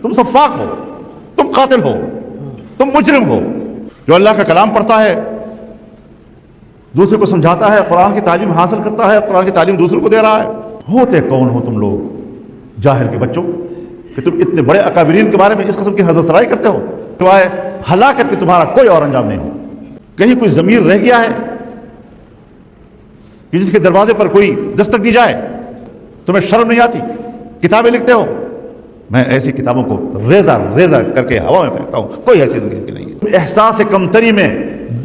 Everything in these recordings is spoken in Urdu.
تم سفاک ہو، تم قاتل ہو، تم مجرم ہو۔ جو اللہ کا کلام پڑھتا ہے، دوسرے کو سمجھاتا ہے، قرآن کی تعلیم حاصل کرتا ہے، قرآن کی تعلیم دوسروں کو دے رہا ہے، ہوتے کون ہو تم لوگ جاہل کے بچوں کہ تم اتنے بڑے اکابرین کے بارے میں اس قسم کی حضرت سرائی کرتے ہو؟ سوائے ہلاکت کے تمہارا کوئی اور انجام نہیں ہو۔ کہیں کوئی ضمیر رہ گیا ہے کہ جس کے دروازے پر کوئی دستک دی جائے تمہیں شرم نہیں آتی؟ کتابیں لکھتے ہو، میں ایسی کتابوں کو ریزہ ریزہ کر کے ہوا میں پھینکتا ہوں، کوئی ایسی کی نہیں ہے۔ احساس کمتری میں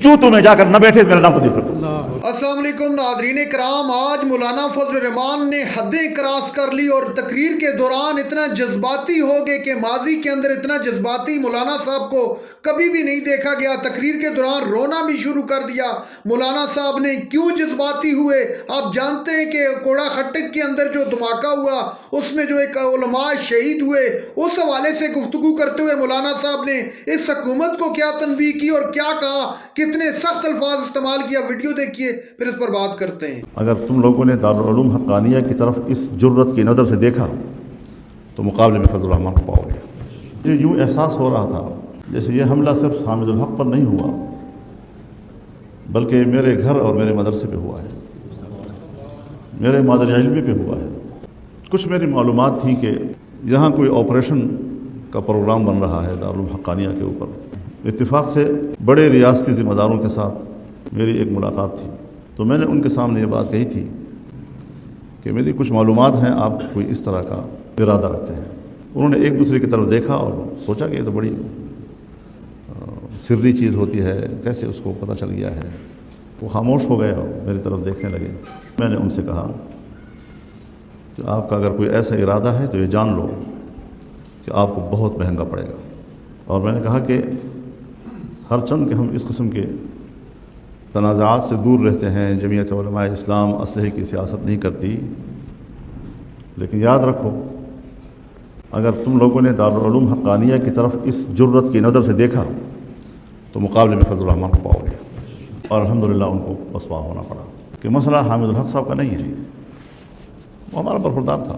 جوتوں میں جا کر نہ بیٹھے، میرا نام تبدیل کرتا ہوں۔ السلام علیکم ناظرین کرام، آج مولانا فضل الرحمان نے حدیں کراس کر لی اور تقریر کے دوران اتنا جذباتی ہو گئے کہ ماضی کے اندر اتنا جذباتی مولانا صاحب کو کبھی بھی نہیں دیکھا گیا۔ تقریر کے دوران رونا بھی شروع کر دیا۔ مولانا صاحب نے کیوں جذباتی ہوئے؟ آپ جانتے ہیں کہ کوڑا خٹک کے اندر جو دھماکہ ہوا اس میں جو ایک علماء شہید ہوئے، اس حوالے سے گفتگو کرتے ہوئے مولانا صاحب نے اس حکومت کو کیا تنبیہ کی اور کیا کہا، کتنے سخت الفاظ استعمال کیا۔ ویڈیو دیکھیے پھر اس پر بات کرتے ہیں۔ اگر تم لوگوں نے دارالعلوم حقانیہ کی طرف اس جرت کی نظر سے دیکھا تو مقابلے میں فضل الرحمان کو پاؤ گے۔ مجھے یوں احساس ہو رہا تھا جیسے یہ حملہ صرف حامد الحق پر نہیں ہوا بلکہ میرے گھر اور میرے مدرسے پہ ہوا ہے، میرے مادری علمی پہ ہوا ہے۔ کچھ میری معلومات تھیں کہ یہاں کوئی آپریشن کا پروگرام بن رہا ہے دارالعلوم حقانیہ کے اوپر۔ اتفاق سے بڑے ریاستی ذمہ داروں کے ساتھ میری ایک ملاقات تھی، تو میں نے ان کے سامنے یہ بات کہی تھی کہ میری کچھ معلومات ہیں، آپ کوئی اس طرح کا ارادہ رکھتے ہیں۔ انہوں نے ایک دوسرے کی طرف دیکھا اور سوچا کہ یہ تو بڑی سری چیز ہوتی ہے، کیسے اس کو پتہ چل گیا ہے۔ وہ خاموش ہو گئے اور میری طرف دیکھنے لگے۔ میں نے ان سے کہا کہ آپ کا اگر کوئی ایسا ارادہ ہے تو یہ جان لو کہ آپ کو بہت مہنگا پڑے گا۔ اور میں نے کہا کہ ہر چند کہ ہم اس قسم کے تنازعات سے دور رہتے ہیں، جمعیت علماء اسلام اسلحے کی سیاست نہیں کرتی، لیکن یاد رکھو اگر تم لوگوں نے دارالعلوم حقانیہ کی طرف اس جرت کی نظر سے دیکھا تو مقابلے میں فضل الرحمان کو پاؤ گے۔ اور الحمدللہ ان کو پسپا ہونا پڑا کہ مسئلہ حامد الحق صاحب کا نہیں ہے، وہ ہمارا برخوردار تھا،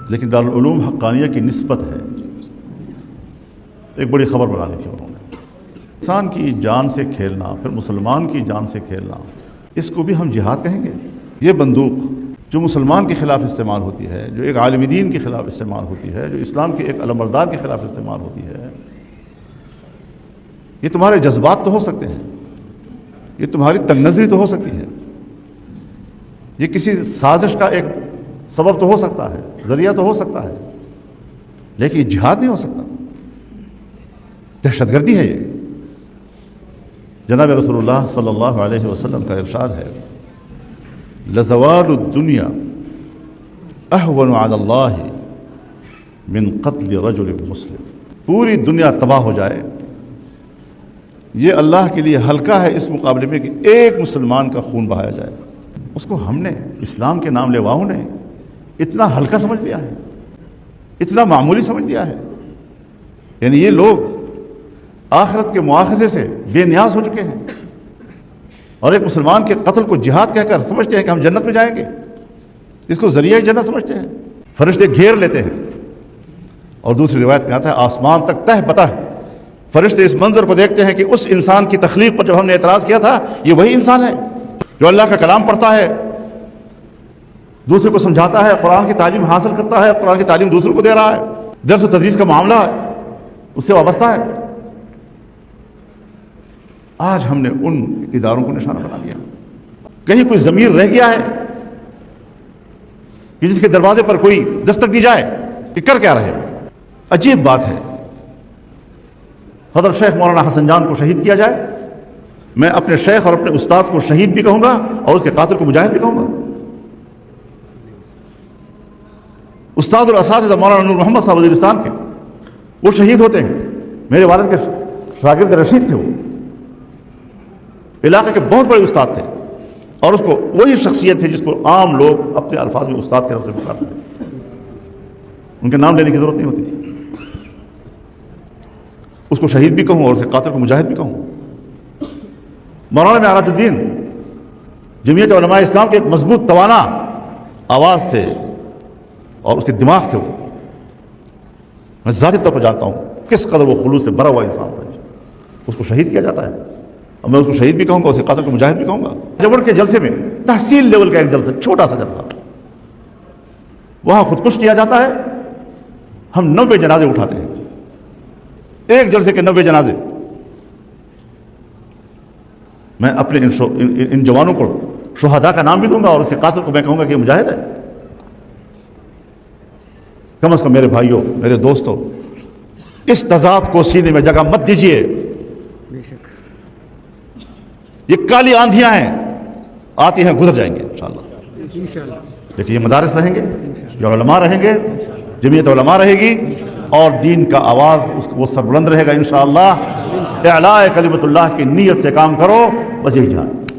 لیکن دارالعلوم حقانیہ کی نسبت ہے، ایک بڑی خبر بنا لی تھی انہوں نے۔ انسان کی جان سے کھیلنا، پھر مسلمان کی جان سے کھیلنا، اس کو بھی ہم جہاد کہیں گے؟ یہ بندوق جو مسلمان کے خلاف استعمال ہوتی ہے، جو ایک عالم دین کے خلاف استعمال ہوتی ہے، جو اسلام کے ایک علمبردار کے خلاف استعمال ہوتی ہے، یہ تمہارے جذبات تو ہو سکتے ہیں، یہ تمہاری تنگ نظری تو ہو سکتی ہے، یہ کسی سازش کا ایک سبب تو ہو سکتا ہے، ذریعہ تو ہو سکتا ہے، لیکن یہ جہاد نہیں ہو سکتا، دہشت گردی ہے یہ۔ جناب رسول اللہ صلی اللہ علیہ وسلم کا ارشاد ہے لزوال الدنیا اہون علی اللہ من قتل رجل مسلم۔ پوری دنیا تباہ ہو جائے یہ اللہ کے لیے ہلکا ہے اس مقابلے میں کہ ایک مسلمان کا خون بہایا جائے۔ اس کو ہم نے اسلام کے نام لیواؤں نے اتنا ہلکا سمجھ لیا ہے، اتنا معمولی سمجھ لیا ہے، یعنی یہ لوگ آخرت کے مواخذے سے بے نیاز ہو چکے ہیں اور ایک مسلمان کے قتل کو جہاد کہہ کر سمجھتے ہیں کہ ہم جنت میں جائیں گے، اس کو ذریعہ جنت سمجھتے ہیں۔ فرشتے گھیر لیتے ہیں، اور دوسری روایت میں آتا ہے آسمان تک تہ بتہ ہے، فرشتے اس منظر کو دیکھتے ہیں کہ اس انسان کی تخلیق پر جب ہم نے اعتراض کیا تھا یہ وہی انسان ہے جو اللہ کا کلام پڑھتا ہے، دوسرے کو سمجھاتا ہے، قرآن کی تعلیم حاصل کرتا ہے، قرآن کی تعلیم دوسروں کو دے رہا ہے، درس و تدریس کا معاملہ اس سے وابستہ ہے۔ آج ہم نے ان اداروں کو نشانہ بنا دیا۔ کہیں کوئی ضمیر رہ گیا ہے کہ جس کے دروازے پر کوئی دستک دی جائے کہ کر کیا رہے؟ عجیب بات ہے، حضرت شیخ مولانا حسن جان کو شہید کیا جائے، میں اپنے شیخ اور اپنے استاد کو شہید بھی کہوں گا اور اس کے قاتل کو مجاہد بھی کہوں گا۔ استاد الاساتذہ مولانا نور محمد صاحب وزیرستان کے وہ شہید ہوتے ہیں، میرے والد کے شاگرد رشید تھے، وہ علاقے کے بہت بڑے استاد تھے اور اس کو وہی شخصیت تھی جس کو عام لوگ اپنے الفاظ میں استاد کے لفظ سے پکارتے تھے، ان کے نام لینے کی ضرورت نہیں ہوتی تھی۔ اس کو شہید بھی کہوں اور اس کے قاتل کو مجاہد بھی کہوں۔ مولانا معراج الدین جمعیت علماء اسلام کے ایک مضبوط توانا آواز تھے اور اس کے دماغ تھے وہ، میں ذاتی طور پر جانتا ہوں کس قدر وہ خلوص سے بھرا ہوا انسان تھا. اس کو شہید کیا جاتا ہے, اور میں اس کو شہید بھی کہوں گا, اسے قاتل کو مجاہد بھی کہوں گا. جبر کے جلسے میں تحصیل لیول کا ایک جلسہ, چھوٹا سا جلسہ, وہاں خودکش کیا جاتا ہے. ہم 90 جنازے اٹھاتے ہیں, ایک جلسے کے 90 جنازے. میں اپنے ان جوانوں کو شہداء کا نام بھی دوں گا, اور اس کے قاتل کو میں کہوں گا کہ یہ مجاہد ہے. کم از کم میرے بھائیوں, میرے دوستوں, اس تضاد کو سینے میں جگہ مت دیجیے. یہ کالی آندھیاں ہیں, آتی ہیں گزر جائیں گے انشاءاللہ. لیکن یہ مدارس رہیں گے, یہ علماء رہیں گے, جمعیت علماء رہے گی, اور دین کا آواز وہ سربلند رہے گا انشاءاللہ. اعلاء کلمت اللہ کی نیت سے کام کرو, بس یہی جہاد.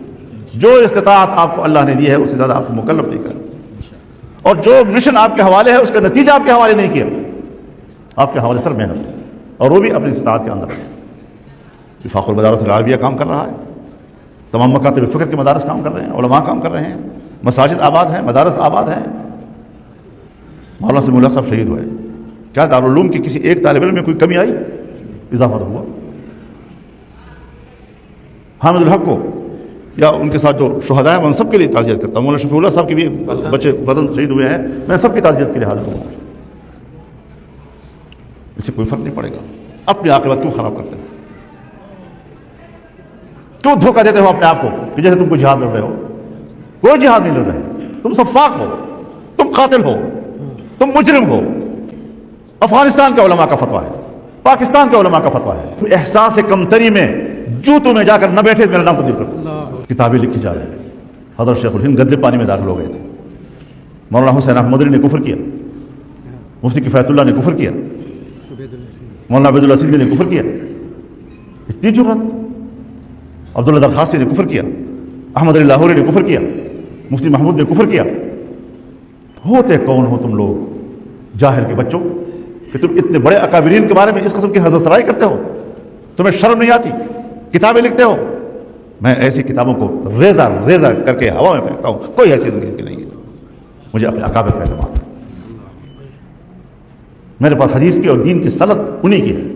جو استطاعت آپ کو اللہ نے دی ہے اس سے زیادہ آپ کو مکلف نہیں کرنا, اور جو مشن آپ کے حوالے ہے اس کا نتیجہ آپ کے حوالے نہیں کیا, آپ کے حوالے سر محنت, اور وہ بھی اپنی استطاعت کے اندر. وفاق المدارس العربیہ کام کر رہا ہے, تمام مکاتب فکر کے مدارس کام کر رہے ہیں, علماء کام کر رہے ہیں, مساجد آباد ہیں, مدارس آباد ہیں. مولانا سمیع الحق صاحب شہید ہوئے, کیا دارالعلوم کی کسی ایک طالب علم میں کوئی کمی آئی؟ اضافہ ہوا. حامد الحق کو یا ان کے ساتھ جو شہداء ہیں, میں ان سب کے لیے تعزیت کرتا ہوں. مولانا شفیع اللہ صاحب کے بھی بچے بدن شہید ہوئے ہیں, میں سب کی تعزیت کے لیے حاضر ہوں. اس سے کوئی فرق نہیں پڑے گا. اپنی عاقبت کیوں خراب کرتے ہیں؟ کیوں دھوکہ دیتے ہو اپنے آپ کو کہ جیسے تم کو جہاد لڑ رہے ہو؟ کوئی جہاد نہیں لڑ رہے, تم سفاک ہو, تم قاتل ہو, تم مجرم ہو. افغانستان کے علماء کا فتویٰ ہے, پاکستان کے علماء کا فتویٰ ہے. احساس کمتری میں جوتوں میں جا کر نہ بیٹھے, میرا نام تبدیل کرو. کتابیں لکھی جا رہی ہیں. حضرت شیخ الہند گدے پانی میں داخل ہو گئے تھے. مولانا حسین احمد مدنی نے کفر کیا, مفتی کفایت اللہ نے کفر کیا, مولانا عبید اللہ سندھی نے کفر کیا. اتنی جرات. عبداللہ درخواستی نے کفر کیا, احمد علی لاہوری نے کفر کیا, مفتی محمود نے کفر کیا. ہوتے کون ہو تم لوگ جاہل کے بچوں کہ تم اتنے بڑے اکابرین کے بارے میں اس قسم کی حضرت سرائی کرتے ہو؟ تمہیں شرم نہیں آتی؟ کتابیں لکھتے ہو. میں ایسی کتابوں کو ریزہ ریزہ کر کے ہوا میں پھینکتا ہوں, کوئی حیثیت نہیں ہے. مجھے اپنے اکابر پہ اعتماد ہے. میرے پاس حدیث کی اور دین کی سند انہی کی ہے.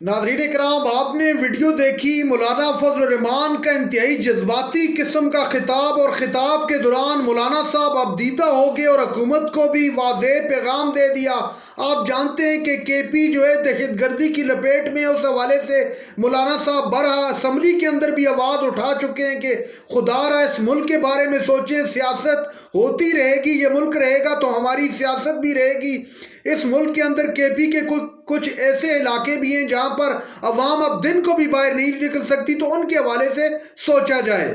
ناظرین کرام, آپ نے ویڈیو دیکھی. مولانا فضل الرحمان کا انتہائی جذباتی قسم کا خطاب, اور خطاب کے دوران مولانا صاحب اب دیدہ ہو گئے اور حکومت کو بھی واضح پیغام دے دیا. آپ جانتے ہیں کہ کے پی جو ہے دہشت گردی کی لپیٹ میں, اس حوالے سے مولانا صاحب برہا اسمبلی کے اندر بھی آواز اٹھا چکے ہیں کہ خدا را اس ملک کے بارے میں سوچیں, سیاست ہوتی رہے گی, یہ ملک رہے گا تو ہماری سیاست بھی رہے گی. اس ملک کے اندر کے پی کے کچھ ایسے علاقے بھی ہیں جہاں پر عوام اب دن کو بھی باہر نہیں نکل سکتی, تو ان کے حوالے سے سوچا جائے.